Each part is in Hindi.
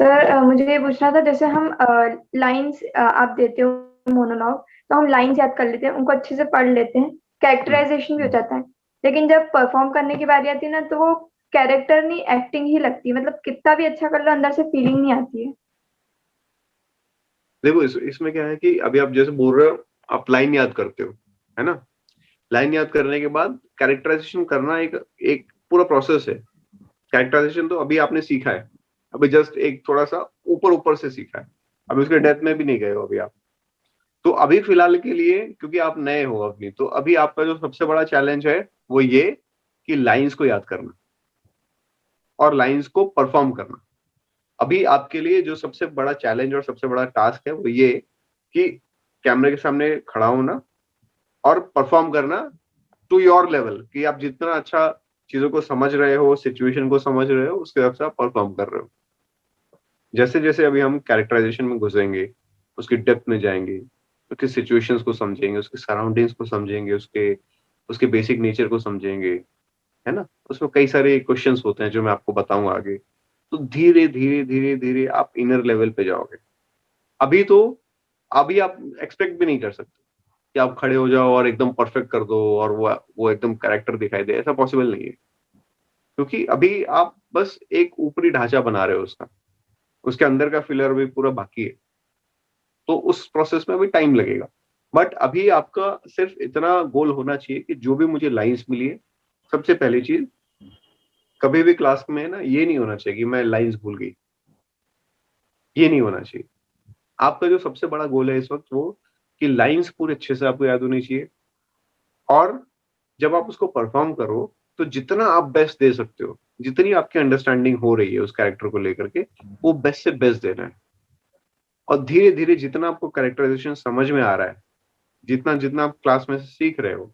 सर मुझे ये पूछना था, जैसे हम लाइंस आप देते हो मोनोलॉग, तो हम लाइंस याद कर लेते हैं, उनको अच्छे से पढ़ लेते हैं, हम्म। कैरेक्टराइजेशन भी हो जाता है। लेकिन जब परफॉर्म करने की बारी आती है ना, तो वो कैरेक्टर नहीं, एक्टिंग ही लगती है। मतलब कितना भी अच्छा कर लो, अंदर से फीलिंग नहीं आती है। देखो इसमें क्या है कि अभी आप जैसे बोल रहे हो, आप लाइन याद करते हो, है ना। लाइन याद करने के बाद कैरेक्टराइजेशन करना एक एक पूरा प्रोसेस है। कैरेक्टराइजेशन तो अभी आपने सीखा है, अभी जस्ट एक थोड़ा सा ऊपर ऊपर से सीखा है, अभी उसके डेप्थ में भी नहीं गए हो अभी आप। तो अभी फिलहाल के लिए क्योंकि आप नए हो अभी, तो अभी आपका जो सबसे बड़ा चैलेंज है वो ये कि लाइंस को याद करना और लाइंस को परफॉर्म करना। अभी आपके लिए जो सबसे बड़ा चैलेंज और सबसे बड़ा टास्क है वो ये कि कैमरे के सामने खड़ा होना और परफॉर्म करना टू योर लेवल, कि आप जितना अच्छा चीजों को समझ रहे हो, सिचुएशन को समझ रहे हो, उसके हिसाब से आप परफॉर्म कर रहे हो। जैसे जैसे अभी हम कैरेक्टराइजेशन में घुसेंगे, उसकी डेप्थ में जाएंगे, उसके सिचुएशंस को समझेंगे, उसके सराउंडिंग्स को समझेंगे, उसके उसके बेसिक नेचर को समझेंगे, है ना। उसमें कई सारे क्वेश्चंस होते हैं जो मैं आपको बताऊंगा आगे। तो धीरे धीरे धीरे धीरे आप इनर लेवल पे जाओगे। अभी तो अभी आप एक्सपेक्ट भी नहीं कर सकते कि आप खड़े हो जाओ और एकदम परफेक्ट कर दो और वो एकदम कैरेक्टर दिखाई दे, ऐसा पॉसिबल नहीं है। क्योंकि अभी आप बस एक ऊपरी ढांचा बना रहे हो उसका, उसके अंदर का फिलर भी पूरा बाकी है। तो उस प्रोसेस में अभी टाइम लगेगा। बट अभी आपका सिर्फ इतना गोल होना चाहिए कि जो भी मुझे लाइंस मिली है, सबसे पहली चीज, कभी भी क्लास में ना ये नहीं होना चाहिए कि मैं लाइंस भूल गई, ये नहीं होना चाहिए। आपका जो सबसे बड़ा गोल है इस वक्त वो कि लाइंस पूरे अच्छे से आपको याद होनी चाहिए। और जब आप उसको परफॉर्म करो तो जितना आप बेस्ट दे सकते हो, जितनी आपकी अंडरस्टैंडिंग हो रही है उस कैरेक्टर को लेकर के, वो बेस्ट से बेस्ट देना है। और धीरे धीरे जितना आपको कैरेक्टराइजेशन समझ में आ रहा है, जितना जितना आप क्लास में से सीख रहे हो,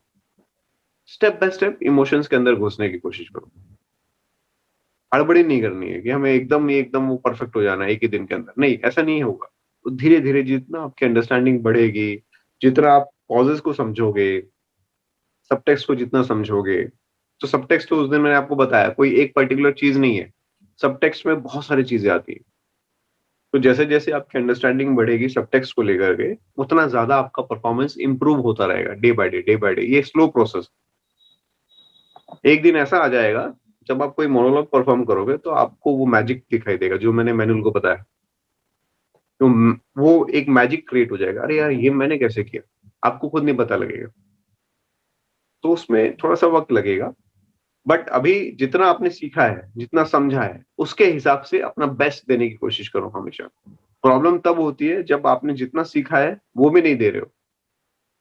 स्टेप बाय स्टेप इमोशंस के अंदर घुसने की कोशिश करो। हड़बड़ी नहीं करनी है कि हमें एकदम वो परफेक्ट हो जाना है एक ही दिन के अंदर, नहीं, ऐसा नहीं होगा। तो धीरे धीरे जितना आपकी अंडरस्टैंडिंग बढ़ेगी, जितना आप पॉजेस को समझोगे, सब टेक्स्ट को जितना समझोगे, तो सब टेक्स्ट तो उस दिन मैंने आपको बताया कोई एक पर्टिकुलर चीज नहीं है, सब टेक्स्ट में बहुत सारी चीजें आती है। तो जैसे जैसे आपकी अंडरस्टैंडिंग बढ़ेगी सब टेक्स्ट को लेकर के, उतना ज्यादा आपका परफॉर्मेंस इंप्रूव होता रहेगा day by day, day by day. ये स्लो प्रोसेस। एक दिन ऐसा आ जाएगा जब आप कोई मोनोलॉग परफॉर्म करोगे तो आपको वो मैजिक दिखाई देगा जो मैंने मैनुअल को बताया। तो वो एक मैजिक क्रिएट हो जाएगा, अरे यार ये मैंने कैसे किया, आपको खुद नहीं पता लगेगा। तो उसमें थोड़ा सा वक्त लगेगा। बट अभी जितना आपने सीखा है, जितना समझा है, उसके हिसाब से अपना बेस्ट देने की कोशिश करो हमेशा। प्रॉब्लम तब होती है जब आपने जितना सीखा है वो भी नहीं दे रहे हो,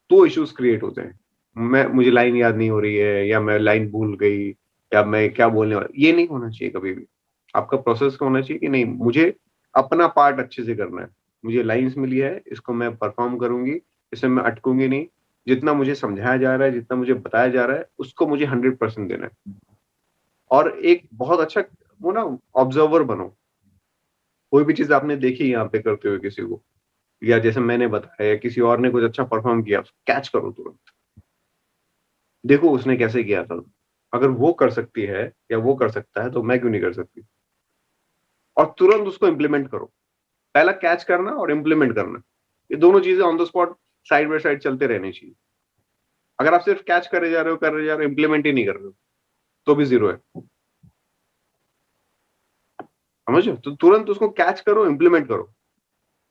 तो इश्यूज क्रिएट होते हैं। मुझे लाइन याद नहीं हो रही है, या मैं लाइन भूल गई, या मैं क्या बोलने वाला, ये नहीं होना चाहिए कभी भी। आपका प्रोसेस होना चाहिए कि नहीं, मुझे अपना पार्ट अच्छे से करना है, मुझे लाइंस मिली है, इसको मैं परफॉर्म करूंगी, इसमें मैं अटकूंगी नहीं। जितना मुझे समझाया जा रहा है, जितना मुझे बताया जा रहा है, उसको मुझे 100% देना है। और एक बहुत अच्छा वो ना ऑब्जर्वर बनो। कोई भी चीज आपने देखी यहाँ पे करते हुए किसी को, या जैसे मैंने बताया, किसी और ने कुछ अच्छा परफॉर्म किया, कैच करो तुरंत, देखो उसने कैसे किया था। अगर वो कर सकती है या वो कर सकता है तो मैं क्यों नहीं कर सकती। और तुरंत उसको इम्प्लीमेंट करो। पहला कैच करना और इम्प्लीमेंट करना, ये दोनों चीजें on the spot side by side चलते रहनी चाहिए। अगर आप सिर्फ कैच करे जा रहे हो, कर रहे जा रहे हो, इम्प्लीमेंट ही नहीं कर रहे हो, तो भी जीरो है। समझो, तो तुरंत उसको कैच करो, इम्प्लीमेंट करो।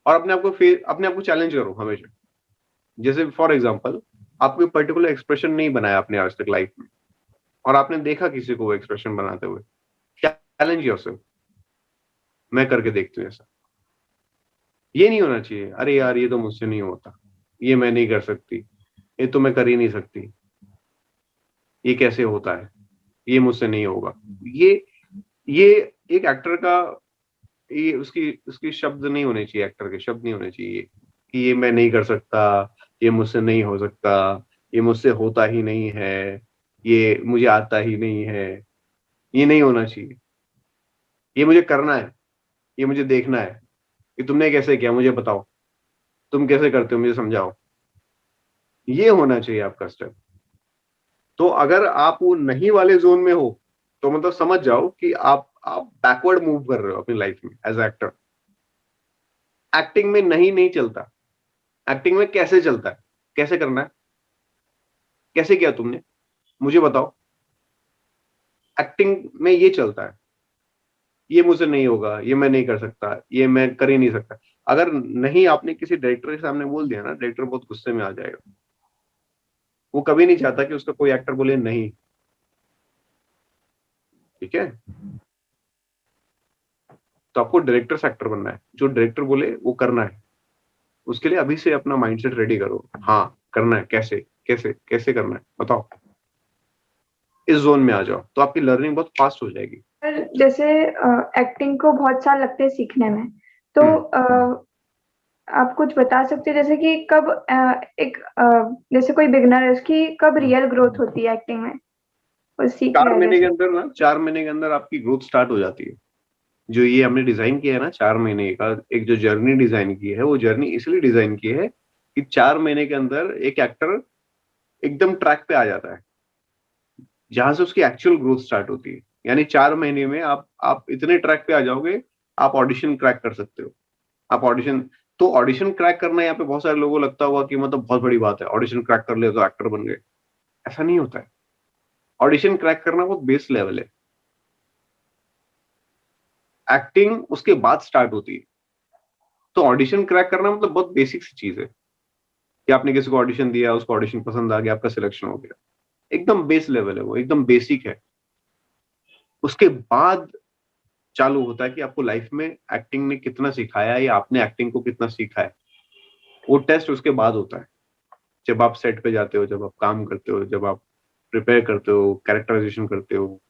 और अपने आप को चैलेंज करो हमेशा। जैसे फॉर एग्जाम्पल, आप कोई पर्टिकुलर एक्सप्रेशन नहीं बनाया आपने आज तक लाइफ में, और आपने देखा किसी को वो एक्सप्रेशन बनाते हुए, चैलेंज योरसेल्फ, मैं करके देखती हूँ ऐसा। ये नहीं होना चाहिए, अरे यार ये तो मुझसे नहीं होता, ये मैं नहीं कर सकती, ये तो मैं कर ही नहीं सकती, ये कैसे होता है, ये मुझसे नहीं होगा। ये ये एक एक्टर का, ये उसकी उसकी शब्द नहीं होने चाहिए, एक्टर के शब्द नहीं होने चाहिए कि ये मैं नहीं कर सकता, ये मुझसे नहीं हो सकता, ये मुझसे होता ही नहीं है, ये मुझे आता ही नहीं है। ये नहीं होना चाहिए। ये मुझे करना है, ये मुझे देखना है कि तुमने कैसे किया, मुझे बताओ, तुम कैसे करते हो, मुझे समझाओ। ये होना चाहिए आपका स्टेप। तो अगर आप वो नहीं वाले जोन में हो, तो मतलब समझ जाओ कि आप बैकवर्ड मूव कर रहे हो अपनी लाइफ में एज एक्टर। एक्टिंग में नहीं चलता। एक्टिंग में कैसे चलता है, कैसे करना है, कैसे किया तुमने, मुझे बताओ। एक्टिंग में ये चलता है, ये मुझसे नहीं होगा, ये मैं नहीं कर सकता, ये मैं कर ही नहीं सकता। अगर नहीं आपने किसी डायरेक्टर के सामने बोल दिया ना, डायरेक्टर बहुत गुस्से में आ जाएगा। वो कभी नहीं चाहता कि उसका कोई एक्टर बोले नहीं। ठीक है, तो आपको डायरेक्टर से एक्टर बनना है, जो डायरेक्टर बोले वो करना है। उसके लिए अभी से अपना माइंडसेट रेडी करो। हाँ, करना है, कैसे कैसे कैसे करना है बताओ। इस जोन में आ जाओ तो आपकी लर्निंग बहुत फास्ट हो जाएगी। पर जैसे एक्टिंग को बहुत साल लगते हैं सीखने में, तो हम्म। आप कुछ बता सकते हैं जैसे कि कब जैसे कोई बिगनर है उसकी कब रियल ग्रोथ होती है एक्टिंग में, वो सीख चार रहा है महीने के जैसे। अंदर ना, 4 महीने के अंदर आपकी ग्रोथ स्टार्ट हो जाती है। जो ये हमने डिजाइन किया है ना 4 महीने का, एक जो जर्नी डिजाइन की है, वो जर्नी इसलिए डिजाइन की है कि 4 महीने के अंदर एक एक्टर एकदम ट्रैक पे आ जाता है, जहां से उसकी एक्चुअल ग्रोथ स्टार्ट होती है। यानी 4 महीने में आप इतने ट्रैक पे आ जाओगे, आप ऑडिशन क्रैक कर सकते हो। आप ऑडिशन, तो ऑडिशन क्रैक करना यहाँ पे बहुत सारे लोगों को लगता होगा कि मतलब बहुत बड़ी बात है, ऑडिशन क्रैक कर ले तो एक्टर बन गए। ऐसा नहीं होता है। ऑडिशन क्रैक करना बहुत बेस लेवल है। एक्टिंग उसके बाद स्टार्ट होती है। तो ऑडिशन क्रैक करना मतलब बहुत बेसिक सी चीज है कि आपने किसी को ऑडिशन दिया, उसको ऑडिशन पसंद आ गया, आपका सिलेक्शन हो गया। एकदम बेस लेवल है वो, एकदम बेसिक है। उसके बाद चालू होता है कि आपको लाइफ में एक्टिंग ने कितना सिखाया है या आपने एक्टिंग को कितना सीखा है। वो टेस्ट उसके बाद होता है। जब आप सेट पे जाते हो, जब आप काम करते हो, जब आप प्रिपेयर करते हो, कैरेक्टराइजेशन करते हो,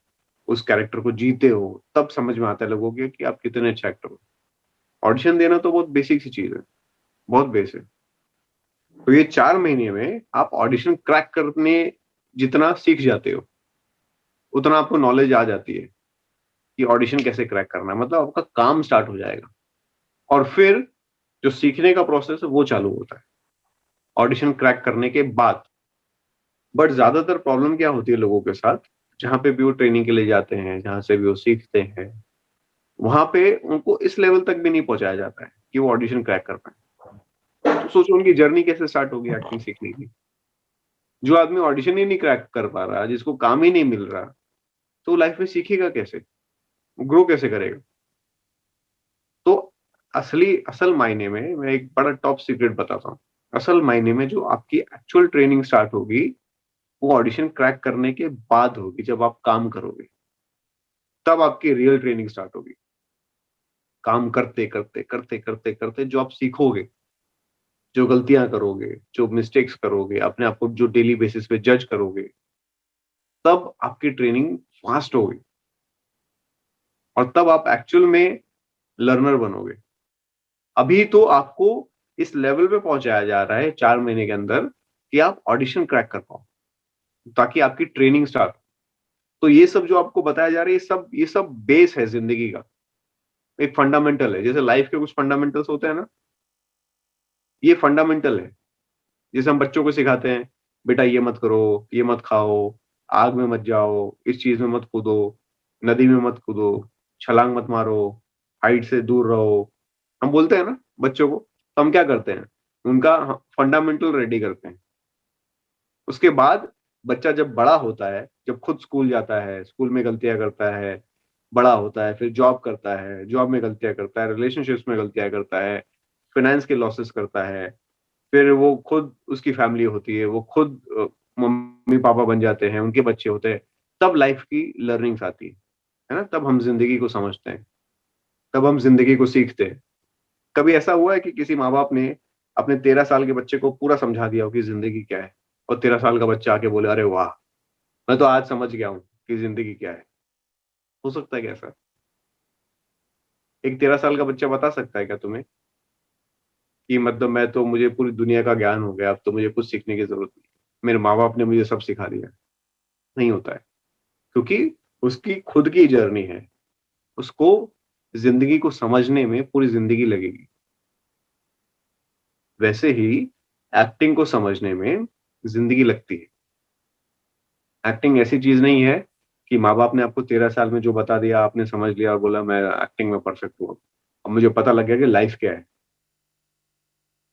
उस कैरेक्टर को जीते हो, तब समझ में आता है लोगों के कि आप कितने अच्छे एक्टर हो। ऑडिशन देना तो बहुत बेसिक सी चीज है, बहुत बेस है। तो ये 4 महीने में आप ऑडिशन क्रैक करने जितना सीख जाते हो, उतना आपको नॉलेज आ जाती है कि ऑडिशन कैसे क्रैक करना है। मतलब आपका काम स्टार्ट हो जाएगा। और फिर जो सीखने का प्रोसेस है वो चालू होता है ऑडिशन क्रैक करने के बाद। बट ज्यादातर प्रॉब्लम क्या होती है लोगों के साथ, जहां पे भी वो ट्रेनिंग के लिए जाते हैं, जहां से भी वो सीखते हैं, वहां पे उनको इस लेवल तक भी नहीं पहुंचाया जाता है कि वो ऑडिशन क्रैक कर पाए। तो सोचो उनकी जर्नी कैसे स्टार्ट होगी एक्टिंग सीखने की। जो आदमी ऑडिशन ही नहीं क्रैक कर पा रहा, जिसको काम ही नहीं मिल रहा, तो लाइफ में सीखेगा कैसे, ग्रो कैसे करेगा। तो असल मायने में मैं एक बड़ा टॉप सीक्रेट बताता हूँ। असल मायने में जो आपकी एक्चुअल ट्रेनिंग स्टार्ट होगी, वो ऑडिशन क्रैक करने के बाद होगी। जब आप काम करोगे तब आपकी रियल ट्रेनिंग स्टार्ट होगी। काम करते करते करते करते करते जो आप सीखोगे, जो गलतियां करोगे, जो मिस्टेक्स करोगे, अपने आप को जो डेली बेसिस पे जज करोगे, तब आपकी ट्रेनिंग फास्ट होगी। और तब आप एक्चुअल में लर्नर बनोगे। अभी तो आपको इस लेवल पे पहुंचाया जा रहा है 4 महीने के अंदर कि आप ऑडिशन क्रैक कर पाओ, ताकि आपकी ट्रेनिंग स्टार्ट। तो ये सब जो आपको बताया जा रहा है, ये सब बेस है जिंदगी का, एक फंडामेंटल है। जैसे लाइफ के कुछ फंडामेंटल्स होते हैं ना, ये फंडामेंटल है। जैसे हम बच्चों को सिखाते हैं, बेटा ये मत करो, ये मत खाओ, आग में मत जाओ, इस चीज में मत कूदो, नदी में मत कूदो, छलांग मत मारो, हाइट से दूर रहो। हम बोलते हैं ना बच्चों को, तो हम क्या करते हैं, उनका फंडामेंटल रेडी करते हैं। उसके बाद बच्चा जब बड़ा होता है, जब खुद स्कूल जाता है, स्कूल में गलतियां करता है, बड़ा होता है, फिर जॉब करता है, जॉब में गलतियां करता है, रिलेशनशिप्स में गलतियां करता है, फाइनेंस के लॉसेस करता है, फिर वो खुद, उसकी फैमिली होती है, वो खुद मम्मी पापा बन जाते हैं, उनके बच्चे होते हैं। तब लाइफ की लर्निंग्स आती है ना, तब हम जिंदगी को समझते हैं, तब हम जिंदगी को सीखते हैं। कभी ऐसा हुआ है कि किसी माँ बाप ने अपने 13 साल के बच्चे को पूरा समझा दिया हो कि जिंदगी क्या है, और 13 साल का बच्चा आके बोले अरे वाह, मैं तो आज समझ गया हूँ कि जिंदगी क्या है। हो सकता है क्या ऐसा? एक 13 साल का बच्चा बता सकता है क्या तुम्हें कि मतलब मैं तो, मुझे पूरी दुनिया का ज्ञान हो गया, अब तो मुझे कुछ सीखने की जरूरत नहीं, मेरे माँ बाप ने मुझे सब सिखा दिया? नहीं होता है। क्योंकि उसकी खुद की जर्नी है, उसको जिंदगी को समझने में पूरी जिंदगी लगेगी। वैसे ही एक्टिंग को समझने में जिंदगी लगती है। एक्टिंग ऐसी चीज नहीं है कि माँ बाप ने आपको 13 साल में जो बता दिया आपने समझ लिया और बोला मैं एक्टिंग में परफेक्ट हूँ, अब मुझे पता लग गया कि लाइफ क्या है।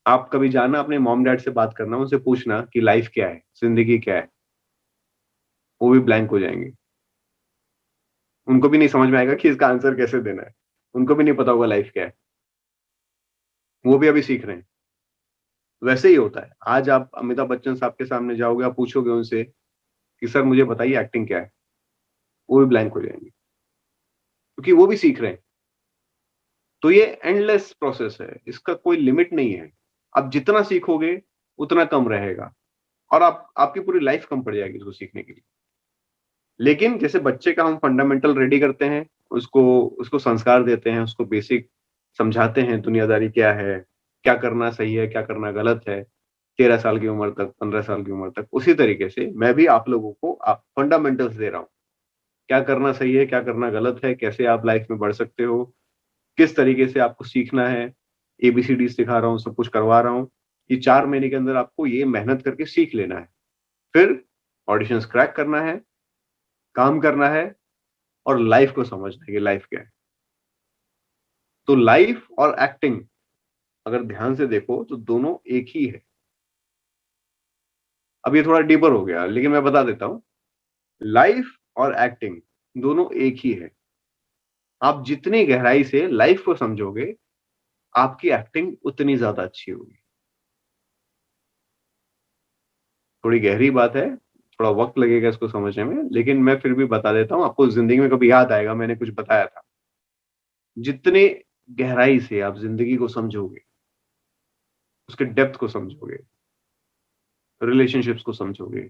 आप कभी जाना अपने मॉम डैड से बात करना, उनसे पूछना कि लाइफ क्या है, जिंदगी क्या है, वो भी ब्लैंक हो जाएंगे। उनको भी नहीं समझ में आएगा कि इसका आंसर कैसे देना है, उनको भी नहीं पता होगा लाइफ क्या है, वो भी अभी सीख रहे हैं। वैसे ही होता है। आज आप अमिताभ बच्चन साहब के सामने जाओगे, आप पूछोगे उनसे कि सर मुझे बताइए एक्टिंग क्या है, वो भी ब्लैंक हो जाएंगे, क्योंकि वो भी सीख रहे हैं। तो ये एंडलेस प्रोसेस है, इसका कोई लिमिट नहीं है। आप जितना सीखोगे उतना कम रहेगा, और आपकी पूरी लाइफ कम पड़ जाएगी इसको सीखने के लिए। लेकिन जैसे बच्चे का हम फंडामेंटल रेडी करते हैं, उसको उसको संस्कार देते हैं, उसको बेसिक समझाते हैं दुनियादारी क्या है, क्या करना सही है, क्या करना गलत है, 13 साल की उम्र तक, 15 साल की उम्र तक, उसी तरीके से मैं भी आप लोगों को आप फंडामेंटल्स दे रहा हूँ। क्या करना सही है, क्या करना गलत है, कैसे आप लाइफ में बढ़ सकते हो, किस तरीके से आपको सीखना है, एबीसीडी सिखा रहा हूँ, सब कुछ करवा रहा हूँ। ये 4 महीने के अंदर आपको ये मेहनत करके सीख लेना है। फिर ऑडिशंस क्रैक करना है, काम करना है, और लाइफ को समझना है कि लाइफ क्या है। तो लाइफ और एक्टिंग अगर ध्यान से देखो तो दोनों एक ही है। अब ये थोड़ा डीपर हो गया, लेकिन मैं बता देता हूं। लाइफ और एक्टिंग दोनों एक ही है। आप जितनी गहराई से लाइफ को समझोगे, आपकी एक्टिंग उतनी ज्यादा अच्छी होगी। थोड़ी गहरी बात है, थोड़ा वक्त लगेगा इसको समझने में, लेकिन मैं फिर भी बता देता हूं, आपको जिंदगी में कभी याद आएगा मैंने कुछ बताया था। जितने गहराई से आप जिंदगी को समझोगे, उसके डेप्थ को समझोगे, रिलेशनशिप्स को समझोगे,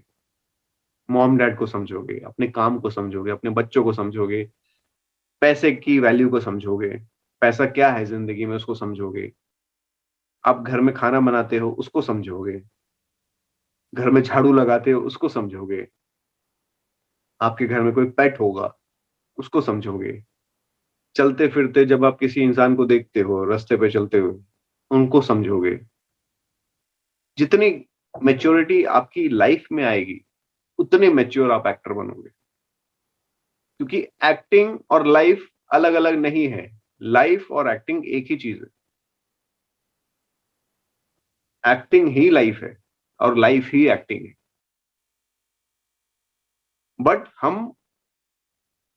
मॉम डैड को समझोगे, अपने काम को समझोगे, अपने बच्चों को समझोगे, पैसे की वैल्यू को समझोगे, पैसा क्या है जिंदगी में उसको समझोगे, आप घर में खाना बनाते हो उसको समझोगे, घर में झाड़ू लगाते हो उसको समझोगे, आपके घर में कोई पेट होगा उसको समझोगे, चलते फिरते जब आप किसी इंसान को देखते हो रास्ते पे चलते हुए, उनको समझोगे। जितनी मेच्योरिटी आपकी लाइफ में आएगी, उतने मेच्योर आप एक्टर बनोगे। क्योंकि एक्टिंग और लाइफ अलग अलग नहीं है, लाइफ और एक्टिंग एक ही चीज है। एक्टिंग ही लाइफ है और लाइफ ही एक्टिंग है। बट हम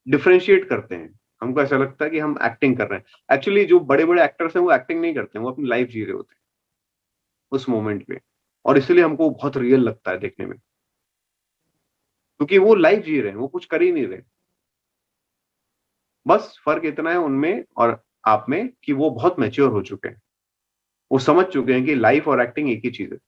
डिफरेंशिएट करते हैं, हमको ऐसा लगता है कि हम एक्टिंग कर रहे हैं। एक्चुअली जो बड़े बड़े एक्टर्स हैं वो एक्टिंग नहीं करते हैं, वो अपनी लाइफ जी रहे होते हैं उस मोमेंट पे, और इसलिए हमको बहुत रियल लगता है देखने में, क्योंकि वो लाइफ जी रहे हैं, वो कुछ कर ही नहीं रहे। बस फर्क इतना है उनमें और आप में कि वो बहुत मैच्योर हो चुके हैं, वो समझ चुके हैं कि लाइफ और एक्टिंग एक ही चीज है।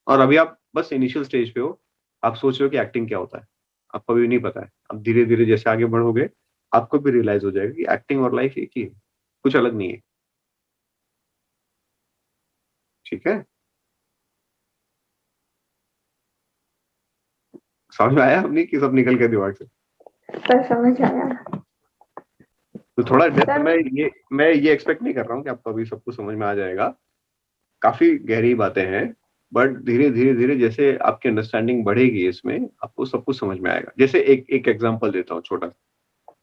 और अभी आप बस इनिशियल स्टेज पे हो, आप सोच रहे हो कि एक्टिंग क्या होता है, आपको अभी नहीं पता है। अब धीरे धीरे जैसे आगे बढ़ोगे, आपको भी रियलाइज हो जाएगा कि एक्टिंग और लाइफ एक ही है, कुछ अलग नहीं है। ठीक है, समझ में आया अपनी कि सब निकल गया दिमाग से? सर समझ आया। तो थोड़ा डेप्थ सर मैं ये एक्सपेक्ट नहीं कर रहा हूँ कि आपको अभी सब कुछ समझ में आ जाएगा। काफी गहरी बातें हैं, बट धीरे धीरे धीरे जैसे आपकी अंडरस्टैंडिंग बढ़ेगी इसमें, आपको सब कुछ समझ में आएगा। जैसे एक एक एग्जांपल देता हूँ छोटा सा।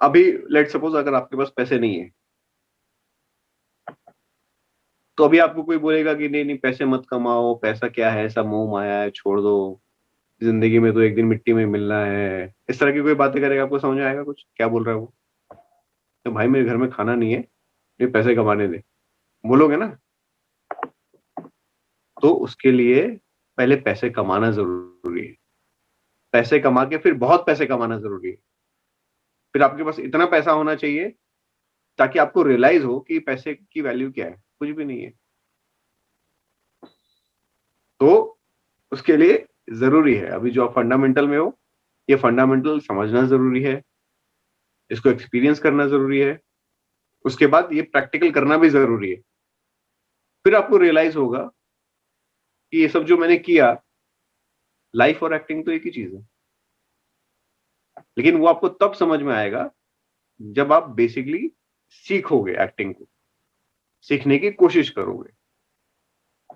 अभी लेट सपोज अगर आपके पास पैसे नहीं है, तो अभी आपको कोई बोलेगा कि नहीं नहीं पैसे मत कमाओ, पैसा क्या है, सब मोह माया है, छोड़ दो, जिंदगी में तो एक दिन मिट्टी में मिलना है, इस तरह की कोई बातें करेगा, आपको समझ में आएगा कुछ क्या बोल रहा है वो? तो भाई मेरे घर में खाना नहीं है, ये पैसे कमाने दे, बोलोगे ना? तो उसके लिए पहले पैसे कमाना जरूरी है, पैसे कमा के फिर बहुत पैसे कमाना जरूरी है, फिर आपके पास इतना पैसा होना चाहिए ताकि आपको रियलाइज हो कि पैसे की वैल्यू क्या है, कुछ भी नहीं है। तो उसके लिए जरूरी है अभी जो आप फंडामेंटल में हो, ये फंडामेंटल समझना जरूरी है, इसको एक्सपीरियंस करना जरूरी है, उसके बाद ये प्रैक्टिकल करना भी जरूरी है। फिर आपको रियलाइज होगा कि ये सब जो मैंने किया, लाइफ और एक्टिंग तो एक ही चीज है। लेकिन वो आपको तब समझ में आएगा जब आप बेसिकली सीखोगे, एक्टिंग को सीखने की कोशिश करोगे,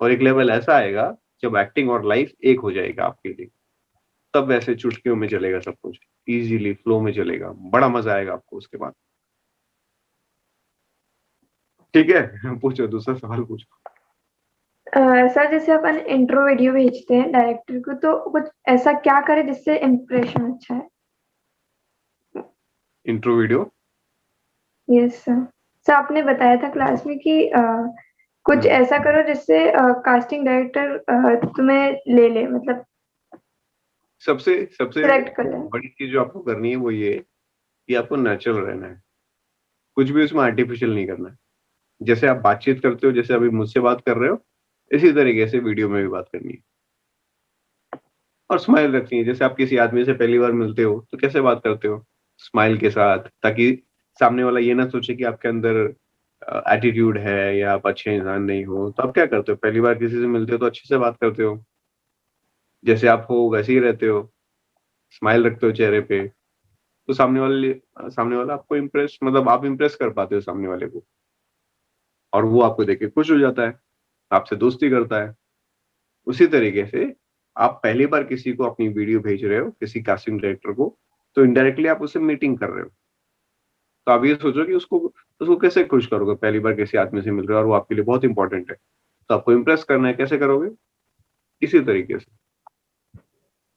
और एक लेवल ऐसा आएगा जब एक्टिंग और लाइफ एक हो जाएगा आपके लिए, तब वैसे चुटकियों में चलेगा सब कुछ, इजीली फ्लो में चलेगा, बड़ा मजा आएगा आपको उसके बाद। ठीक है, पूछो दूसरा सवाल पूछो। सर जैसे अपन इंट्रो वीडियो भेजते हैं डायरेक्टर को, तो कुछ ऐसा क्या करे जिससे इम्प्रेशन अच्छा है? Intro video? Yes sir. Sir आपने बताया था क्लास में कि कुछ हम्म, ऐसा करो जिससे कास्टिंग डायरेक्टर तुम्हें ले ले, मतलब सबसे सबसे सिलेक्ट कर ले। बड़ी चीज जो आपको करनी है वो ये कि आपको नेचुरल रहना है, कुछ भी उसमें आर्टिफिशियल नहीं करना है। जैसे आप बातचीत करते हो, जैसे अभी मुझसे बात कर रहे हो, इसी तरीके से वीडियो में भी बात करनी है। और स्माइल रखनी है, जैसे आप किसी आदमी से पहली बार मिलते हो तो कैसे बात करते हो, स्माइल के साथ, ताकि सामने वाला ये ना सोचे कि आपके अंदर एटीट्यूड है या आप अच्छे इंसान नहीं हो। तो आप क्या करते हो, पहली बार किसी से मिलते हो तो अच्छे से बात करते हो, जैसे आप हो वैसे ही रहते हो, स्माइल रखते हो चेहरे पे। तो सामने वाला आपको इम्प्रेस, मतलब आप इम्प्रेस कर पाते हो सामने वाले को, और वो आपको देख के खुश हो जाता है, आपसे दोस्ती करता है। उसी तरीके से आप पहली बार किसी को अपनी वीडियो भेज रहे हो, किसी कास्टिंग डायरेक्टर को, तो इनडायरेक्टली आप उससे मीटिंग कर रहे हो। तो आप ये सोचो कि उसको उसको कैसे खुश करोगे, पहली बार किसी आदमी से मिल रहे हो और वो आपके लिए बहुत इंपॉर्टेंट है, तो आपको इम्प्रेस करना है, कैसे करोगे? इसी तरीके से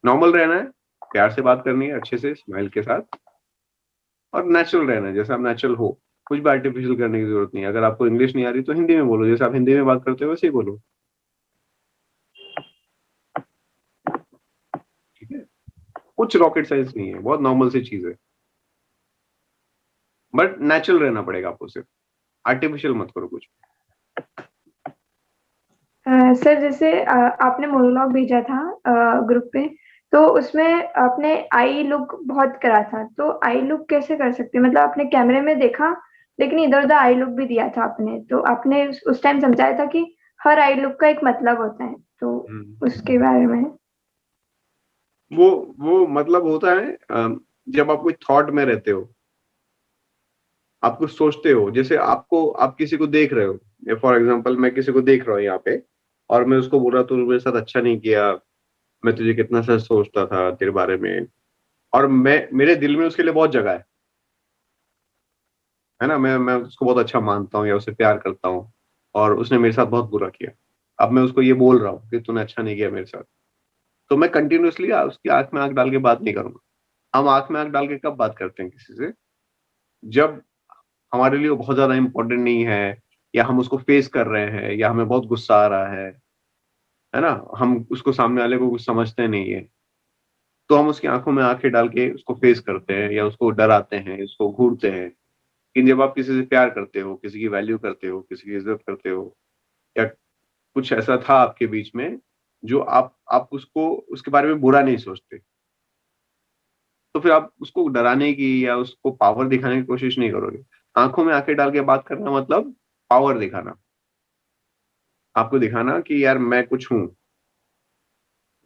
नॉर्मल रहना है, प्यार से बात करनी है, अच्छे से स्माइल के साथ, और नेचुरल रहना है, जैसे आप नेचुरल हो। कुछ भी आर्टिफिशियल करने की जरूरत नहीं है। अगर आपको इंग्लिश नहीं आ रही तो हिंदी में बोलो, जैसे आप हिंदी में बात करते हो वैसे ही बोलो, ठीक है? कुछ रॉकेट साइंस नहीं है, बहुत नॉर्मल सी चीज है, बट नेचुरल रहना पड़ेगा आपको, सिर्फ आर्टिफिशियल मत करो कुछ। सर जैसे आपने मोनोलॉग भेजा था ग्रुप पे, तो उसमें आपने आई लुक बहुत करा था, तो आई लुक कैसे कर सकते हैं? मतलब आपने कैमरे में देखा, लेकिन इधर उधर आई लुक भी दिया था आपने, तो आपने उस टाइम समझाया था कि हर आई लुक का एक मतलब होता है, तो हम्म। उसके बारे में। वो वो मतलब होता है, जब आप कोई थॉट में रहते हो, आप कुछ सोचते हो, जैसे आप किसी को देख रहे हो, फॉर एग्जाम्पल मैं किसी को देख रहा हूँ यहाँ पे, और मैं उसको बोल रहा तू मेरे साथ अच्छा नहीं किया, मैं तुझे कितना सच सोचता था तेरे बारे में, और मेरे दिल में उसके लिए बहुत जगह है ना, मैं उसको बहुत अच्छा मानता हूँ या उसे प्यार करता हूँ, और उसने मेरे साथ बहुत बुरा किया। अब मैं उसको ये बोल रहा हूँ कि तूने अच्छा नहीं किया मेरे साथ, तो मैं कंटिन्यूअसली उसकी आंख में आंख डाल के बात नहीं करूंगा। हम आंख में आंख डाल के कब बात करते हैं किसी से? जब हमारे लिए वो बहुत ज्यादा इंपॉर्टेंट नहीं है, या हम उसको फेस कर रहे हैं, या हमें बहुत गुस्सा आ रहा है ना, हम उसको, सामने वाले को कुछ समझते नहीं है, तो हम उसकी आंखों में आंखें डाल के उसको फेस करते हैं, या उसको डराते हैं, उसको घूरते हैं। लेकिन जब आप किसी से प्यार करते हो, किसी की वैल्यू करते हो, किसी की इज्जत करते हो, या कुछ ऐसा था आपके बीच में जो आप उसको, उसके बारे में बुरा नहीं सोचते, तो फिर आप उसको डराने की या उसको पावर दिखाने की कोशिश नहीं करोगे। आंखों में आंखें डाल के बात करना मतलब पावर दिखाना, आपको दिखाना कि यार मैं कुछ हूं।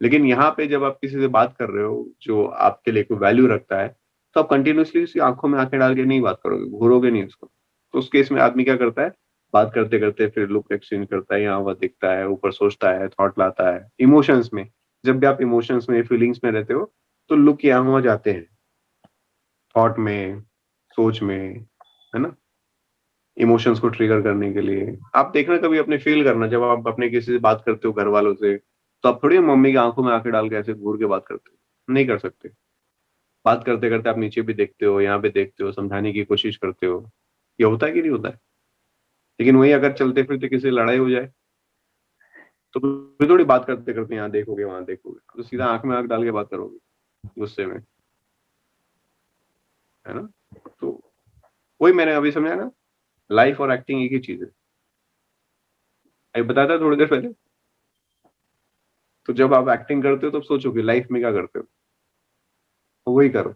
लेकिन यहाँ पे जब आप किसी से बात कर रहे हो जो आपके लिए कोई वैल्यू रखता है, तो आप कंटिन्यूअसली उसकी आंखों में आंखें डाल के नहीं बात करोगे, घूरोगे नहीं उसको। तो उस केस में आदमी क्या करता है, बात करते करते फिर लुक एक्सचेंज करता है, यहाँ वह दिखता है, ऊपर सोचता है, थॉट लाता है इमोशंस में। जब भी आप इमोशंस में, फीलिंग्स में रहते हो, तो लुक यहाँ वहाँ जाते हैं, थॉट में, सोच में, है ना, इमोशंस को ट्रिगर करने के लिए। आप देखना, कभी अपने फील करना, जब आप अपने किसी से बात करते हो घर वालों से, तो आप थोड़ी मम्मी की आंखों में आंखें डाल के ऐसे घूर के बात करते हो, नहीं कर सकते। बात करते करते आप नीचे भी देखते हो, यहाँ पे देखते हो, समझाने की कोशिश करते हो। ये होता है कि नहीं होता है? लेकिन वही अगर चलते फिरते किसी से लड़ाई हो जाए, तो फिर थोड़ी बात करते करते यहाँ देखोगे वहां देखोगे, तो सीधा आंख में आंख डाल के बात करोगे गुस्से में, है ना? तो वही मैंने अभी समझा ना, लाइफ और एक्टिंग एक ही चीज है। अभी बताया था थोड़ी देर पहले। तो जब आप एक्टिंग करते हो तब सोचो कि लाइफ में क्या करते हो, तो वही करो।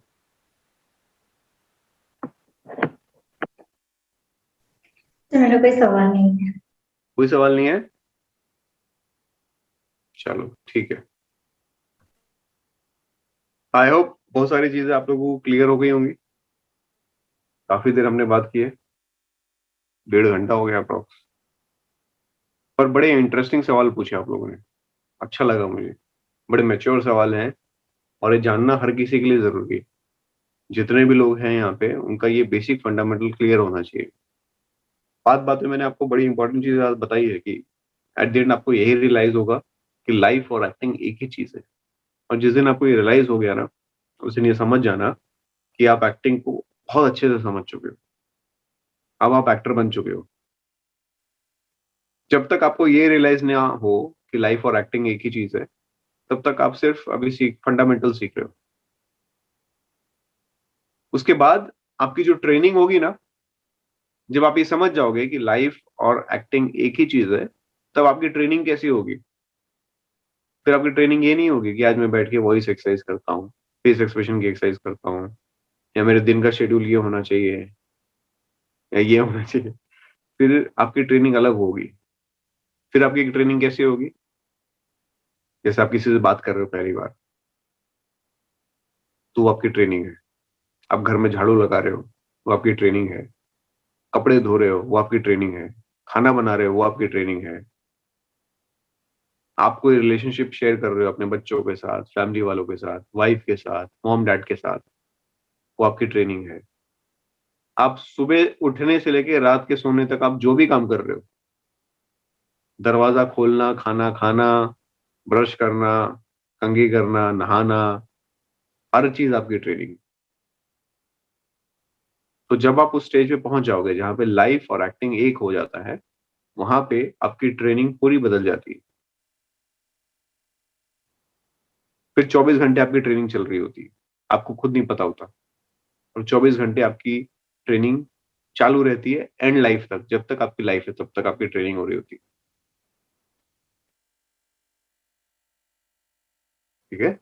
तो मेरा कोई सवाल नहीं है। कोई सवाल नहीं है? चलो ठीक है। आई होप बहुत सारी चीजें आप लोगों को क्लियर हो गई होंगी। काफी देर हमने बात की है, 1.5 घंटा हो गया अप्रोक्स। पर बड़े इंटरेस्टिंग सवाल पूछे आप लोगों ने, अच्छा लगा मुझे। बड़े मैच्योर सवाल हैं, और ये जानना हर किसी के लिए जरूरी है। जितने भी लोग हैं यहाँ पे, उनका ये बेसिक फंडामेंटल क्लियर होना चाहिए। बात में मैंने आपको बड़ी इंपॉर्टेंट चीज बताई है कि एट द एंड आपको यही रियलाइज होगा कि लाइफ और एक्टिंग एक ही चीज है। और जिस दिन आपको ये रियलाइज हो गया ना, उस दिन ये समझ जाना कि आप एक्टिंग को बहुत अच्छे से समझ चुके हो, अब आप एक्टर बन चुके हो। जब तक आपको ये रियलाइज ना हो कि लाइफ और एक्टिंग एक ही चीज है, तब तक आप सिर्फ अभी फंडामेंटल सीख रहे हो। उसके बाद आपकी जो ट्रेनिंग होगी ना, जब आप ये समझ जाओगे कि लाइफ और एक्टिंग एक ही चीज है, तब आपकी ट्रेनिंग कैसी होगी? फिर आपकी ट्रेनिंग ये नहीं होगी कि आज मैं बैठ के वॉइस एक्सरसाइज करता हूँ, फेस एक्सप्रेशन की एक्सरसाइज करता हूँ, या मेरे दिन का शेड्यूल ये होना चाहिए, या ये होना चाहिए। फिर आपकी ट्रेनिंग अलग होगी। फिर आपकी ट्रेनिंग कैसी होगी? जैसे आप किसी से बात कर रहे हो पहली बार, तो वो आपकी ट्रेनिंग है। आप घर में झाड़ू लगा रहे हो, वो आपकी ट्रेनिंग है। कपड़े धो रहे हो, वो आपकी ट्रेनिंग है। खाना बना रहे हो, वो आपकी ट्रेनिंग है। आप कोई रिलेशनशिप शेयर कर रहे हो अपने बच्चों के साथ, फैमिली वालों के साथ, वाइफ के साथ, मॉम डैड के साथ, वो आपकी ट्रेनिंग है। आप सुबह उठने से लेके रात के सोने तक आप जो भी काम कर रहे हो, दरवाजा खोलना, खाना खाना, ब्रश करना, कंघी करना, नहाना, हर चीज आपकी ट्रेनिंग। तो जब आप उस स्टेज पे पहुंच जाओगे जहां पे लाइफ और एक्टिंग एक हो जाता है, वहां पे आपकी ट्रेनिंग पूरी बदल जाती है। फिर 24 घंटे आपकी ट्रेनिंग चल रही होती है, आपको खुद नहीं पता होता। और 24 घंटे आपकी ट्रेनिंग चालू रहती है एंड लाइफ तक। जब तक आपकी लाइफ है तब तक आपकी ट्रेनिंग हो रही होती है। ठीक है?